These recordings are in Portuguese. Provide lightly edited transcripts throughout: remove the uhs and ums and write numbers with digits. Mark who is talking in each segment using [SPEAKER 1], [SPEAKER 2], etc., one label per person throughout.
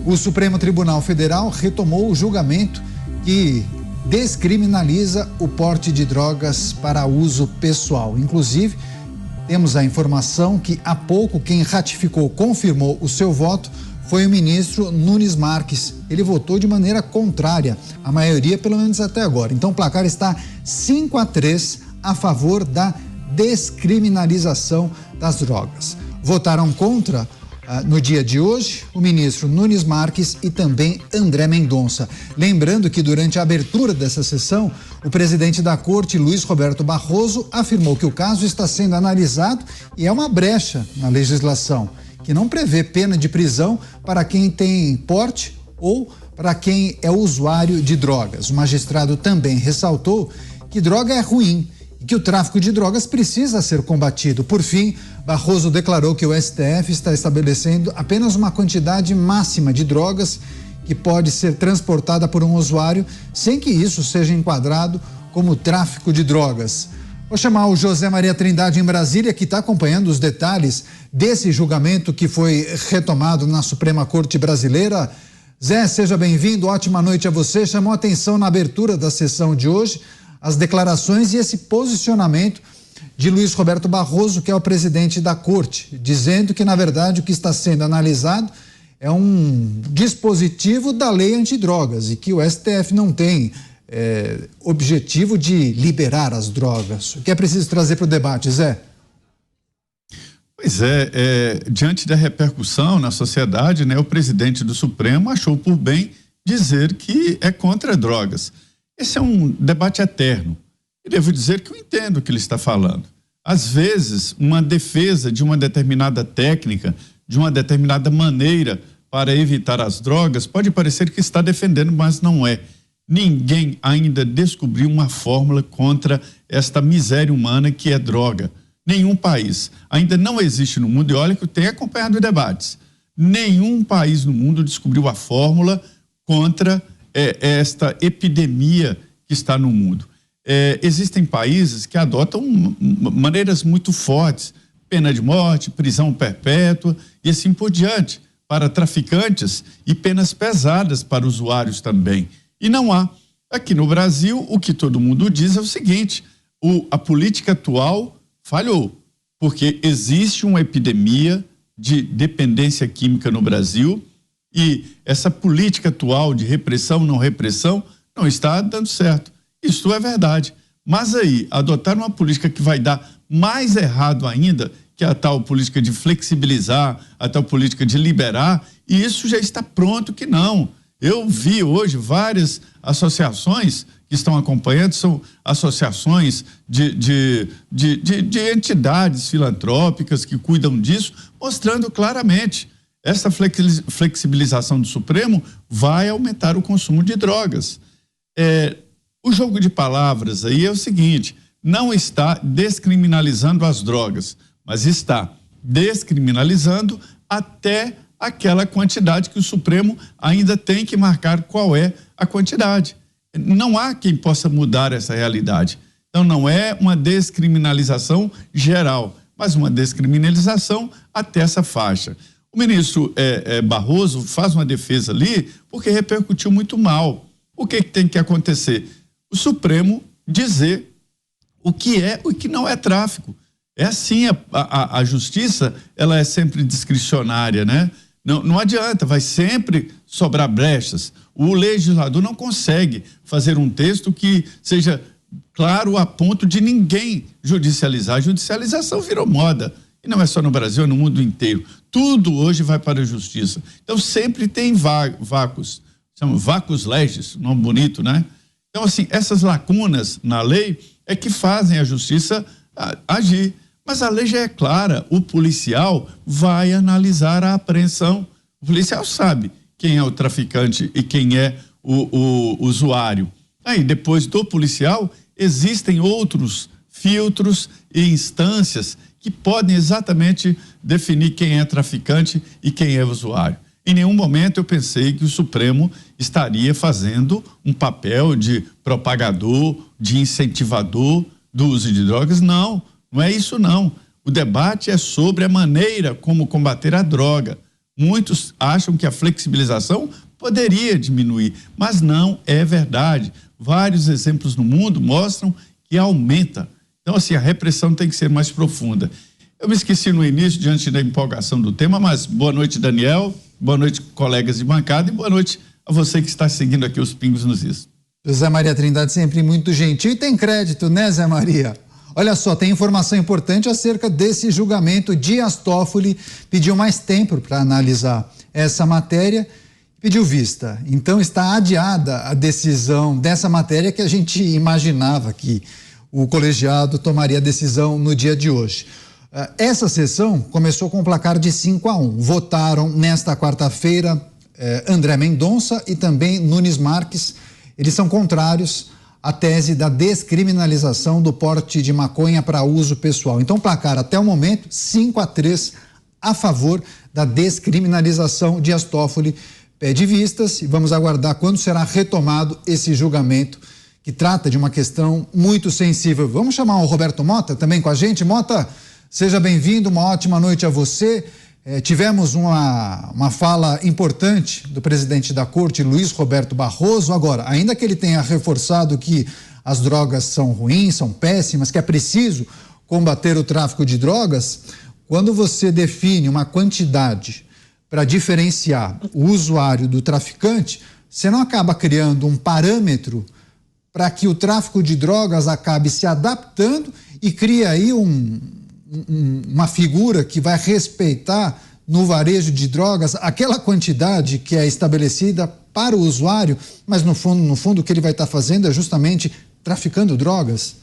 [SPEAKER 1] O Supremo Tribunal Federal retomou o julgamento que descriminaliza o porte de drogas para uso pessoal. Inclusive, temos a informação que há pouco quem confirmou o seu voto foi o ministro Nunes Marques. Ele votou de maneira contrária, a maioria pelo menos até agora. Então o placar está 5-3 a favor da descriminalização das drogas. Votaram contra no dia de hoje o ministro Nunes Marques e também André Mendonça. Lembrando que durante a abertura dessa sessão, o presidente da Corte, Luiz Roberto Barroso, afirmou que o caso está sendo analisado e é uma brecha na legislação, que não prevê pena de prisão para quem tem porte ou para quem é usuário de drogas. O magistrado também ressaltou que droga é ruim e que o tráfico de drogas precisa ser combatido. Por fim, Barroso declarou que o STF está estabelecendo apenas uma quantidade máxima de drogas que pode ser transportada por um usuário sem que isso seja enquadrado como tráfico de drogas. Vou chamar o José Maria Trindade em Brasília, que está acompanhando os detalhes desse julgamento que foi retomado na Suprema Corte Brasileira. Zé, seja bem-vindo, ótima noite a você. Chamou atenção na abertura da sessão de hoje as declarações e esse posicionamento de Luiz Roberto Barroso, que é o presidente da Corte, dizendo que, na verdade, o que está sendo analisado é um dispositivo da lei antidrogas e que o STF não tem objetivo de liberar as drogas. O que é preciso trazer para o debate, Zé?
[SPEAKER 2] Pois diante da repercussão na sociedade, né, o presidente do Supremo achou por bem dizer que é contra drogas. Esse é um debate eterno. E devo dizer que eu entendo o que ele está falando. Às vezes, uma defesa de uma determinada técnica, de uma determinada maneira para evitar as drogas, pode parecer que está defendendo, mas não é. Ninguém ainda descobriu uma fórmula contra esta miséria humana que é droga. Nenhum país. Ainda não existe no mundo, e olha que eu tenho acompanhado debates, nenhum país no mundo descobriu a fórmula contra esta epidemia que está no mundo. Existem países que adotam maneiras muito fortes, pena de morte, prisão perpétua e assim por diante, para traficantes e penas pesadas para usuários também. E não há. Aqui no Brasil, o que todo mundo diz é o seguinte: a política atual falhou, porque existe uma epidemia de dependência química no Brasil e essa política atual de repressão, não repressão, não está dando certo. Isso é verdade. Mas aí, adotar uma política que vai dar mais errado ainda, que é a tal política de flexibilizar, a tal política de liberar, e isso já está pronto que não. Eu vi hoje várias associações que estão acompanhando, são associações de entidades filantrópicas que cuidam disso, mostrando claramente essa flexibilização do Supremo vai aumentar o consumo de drogas. O jogo de palavras aí é o seguinte: não está descriminalizando as drogas, mas está descriminalizando até aquela quantidade que o Supremo ainda tem que marcar qual é a quantidade. Não há quem possa mudar essa realidade. Então não é uma descriminalização geral, mas uma descriminalização até essa faixa. O ministro Barroso faz uma defesa ali porque repercutiu muito mal. O que tem que acontecer? O Supremo dizer o que é e o que não é tráfico. É assim, a justiça, ela é sempre discricionária, né? Não adianta, vai sempre sobrar brechas. O legislador não consegue fazer um texto que seja claro a ponto de ninguém judicializar. A judicialização virou moda. E não é só no Brasil, é no mundo inteiro. Tudo hoje vai para a justiça. Então sempre tem vácuos. São vácuos legis, nome bonito, né? Então, assim, essas lacunas na lei é que fazem a justiça agir. Mas a lei já é clara, o policial vai analisar a apreensão. O policial sabe quem é o traficante e quem é o usuário. Aí, depois do policial, existem outros filtros e instâncias que podem exatamente definir quem é traficante e quem é usuário. Em nenhum momento eu pensei que o Supremo estaria fazendo um papel de propagador, de incentivador do uso de drogas. Não é isso não. O debate é sobre a maneira como combater a droga. Muitos acham que a flexibilização poderia diminuir, mas não é verdade. Vários exemplos no mundo mostram que aumenta. Então, assim, a repressão tem que ser mais profunda. Eu me esqueci no início, diante da empolgação do tema, mas boa noite, Daniel, boa noite, colegas de bancada, e boa noite a você que está seguindo aqui os Pingos nos Is.
[SPEAKER 1] José Maria Trindade sempre muito gentil e tem crédito, né, Zé Maria? Olha só, tem informação importante acerca desse julgamento. Dias Toffoli pediu mais tempo para analisar essa matéria, pediu vista. Então está adiada a decisão dessa matéria que a gente imaginava que o colegiado tomaria a decisão no dia de hoje. Essa sessão começou com um placar de 5-1. Votaram nesta quarta-feira André Mendonça e também Nunes Marques. Eles são contrários à tese da descriminalização do porte de maconha para uso pessoal. Então, placar até o momento 5-3 a favor da descriminalização. Dias Toffoli pede vistas e vamos aguardar quando será retomado esse julgamento que trata de uma questão muito sensível. Vamos chamar o Roberto Mota também com a gente. Mota, seja bem-vindo, uma ótima noite a você. Tivemos uma fala importante do presidente da Corte, Luiz Roberto Barroso. Agora, ainda que ele tenha reforçado que as drogas são ruins, são péssimas, que é preciso combater o tráfico de drogas, quando você define uma quantidade para diferenciar o usuário do traficante, você não acaba criando um parâmetro para que o tráfico de drogas acabe se adaptando e cria aí uma figura que vai respeitar no varejo de drogas aquela quantidade que é estabelecida para o usuário, mas no fundo o que ele vai estar fazendo é justamente traficando drogas.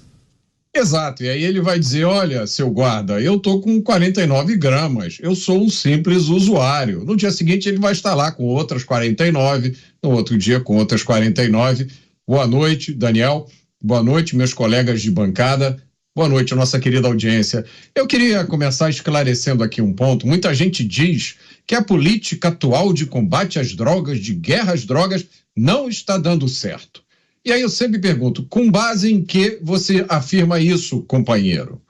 [SPEAKER 3] Exato, e aí ele vai dizer, olha, seu guarda, eu tô com 49 gramas, eu sou um simples usuário. No dia seguinte ele vai estar lá com outras 49, no outro dia com outras 49. Boa noite, Daniel, boa noite, meus colegas de bancada. Boa noite, nossa querida audiência. Eu queria começar esclarecendo aqui um ponto. Muita gente diz que a política atual de combate às drogas, de guerra às drogas, não está dando certo. E aí eu sempre pergunto, com base em que você afirma isso, companheiro?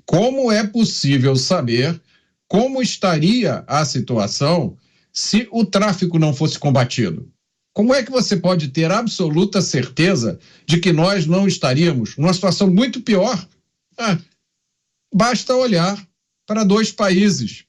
[SPEAKER 3] Como é possível saber como estaria a situação se o tráfico não fosse combatido? Como é que você pode ter absoluta certeza de que nós não estaríamos numa situação muito pior? Basta olhar para dois países,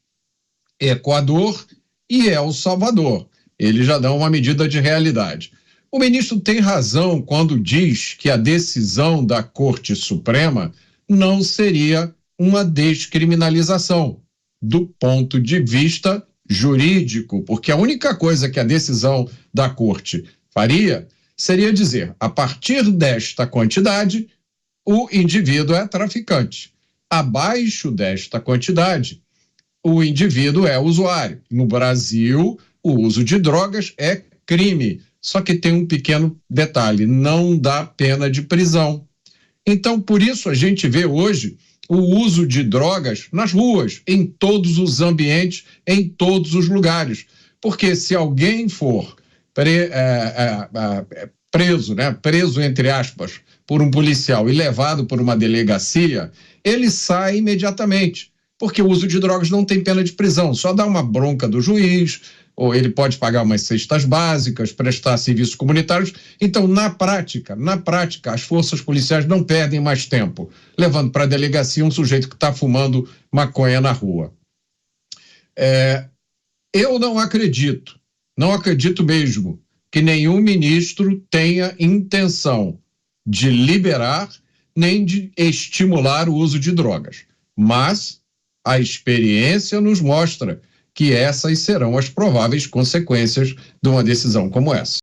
[SPEAKER 3] Equador e El Salvador. Eles já dão uma medida de realidade. O ministro tem razão quando diz que a decisão da Corte Suprema não seria uma descriminalização do ponto de vista jurídico, porque a única coisa que a decisão da Corte faria seria dizer, a partir desta quantidade, o indivíduo é traficante. Abaixo desta quantidade, o indivíduo é usuário. No Brasil, o uso de drogas é crime. Só que tem um pequeno detalhe, não dá pena de prisão. Então, por isso a gente vê hoje o uso de drogas nas ruas, em todos os ambientes, em todos os lugares. Porque se alguém for preso, entre aspas, por um policial e levado por uma delegacia, ele sai imediatamente, porque o uso de drogas não tem pena de prisão, só dá uma bronca do juiz, ou ele pode pagar umas cestas básicas, prestar serviços comunitários. Então, na prática, as forças policiais não perdem mais tempo, levando para a delegacia um sujeito que está fumando maconha na rua. Eu não acredito mesmo, que nenhum ministro tenha intenção de liberar nem de estimular o uso de drogas. Mas a experiência nos mostra que essas serão as prováveis consequências de uma decisão como essa.